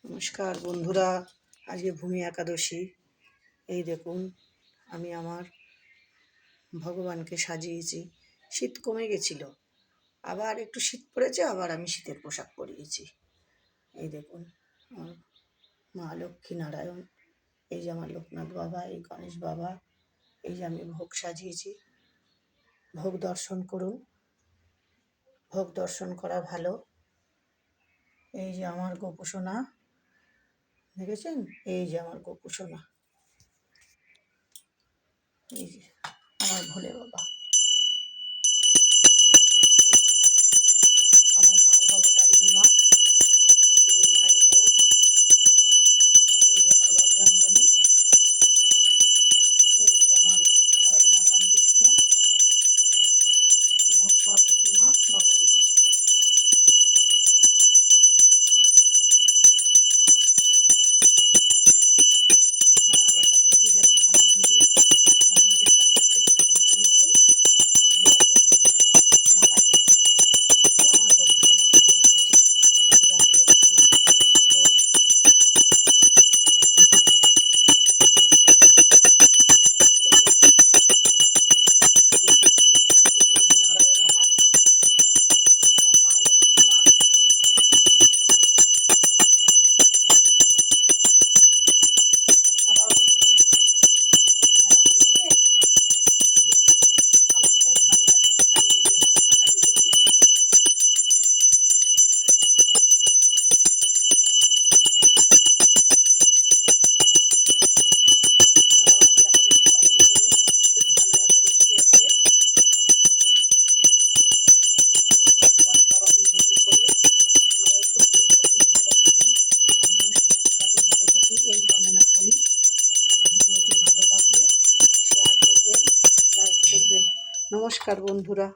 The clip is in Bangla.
নমস্কার বন্ধুরা, আজকে ভূমি একাদশী। এই দেখুন, আমি আমার ভগবানকে সাজিয়েছি। শীত কমে গেছিল, আবার একটু শীত পড়েছে, আবার আমি শীতের পোশাক পরিয়েছি। এই দেখুন, আমার মা লক্ষ্মী নারায়ণ, এই যে আমার লোকনাথ বাবা, এই গণেশ বাবা, এই যে আমি ভোগ সাজিয়েছি। ভোগ দর্শন করুন, ভোগ দর্শন করা ভালো। এই যে আমার গোপুসোনা, দেখেছেন? এই যে আমার গোপুসোনা, এই যে আমার ভোলে বাবা, আমার মা ভবতারিণী মা, এই যে মায়ের ভোগ, এই যে আমার বজরঙ্গলী, এই যে আমার সারদা রামকৃষ্ণ, এবং সরস্বতী মা, বাবা বিশ্বকর্মা। আপনারা এরকম, এই দেখুন, আমি আমার নিজের গাছের থেকে ফুল তুলেছি, তুলে এই যে মালা গেঁথেছি, গেঁথে আমার গোপুসোনাকে পরিয়েছি। এই যে আমার গোপুসোনাকে দিয়েছি ভোগ। এই যে ভোগ দিয়েছি, এই ভোগ নারায়ণ আমার, এই যে আমার মা লক্ষ্মী মা। আপনারাও এরকম মালা গেঁথে পুজো দেবেন। আমার খুব ভালো লাগে, আমি নিজের হাতে মালা গেঁথে পুজো দিই। আপনারাও আজ একাদশী পালন করুন, খুব ভালো একাদশী আছে। ভগবান সবার মঙ্গল করুন, আপনারাও সুস্থ থাকেন, ভালো থাকেন, আমিও সুস্থ থাকি, ভালো থাকি, এই কামনা করি। ভিডিওটি ভালো লাগলে শেয়ার করবেন, লাইক করবেন। নমস্কার বন্ধুরা।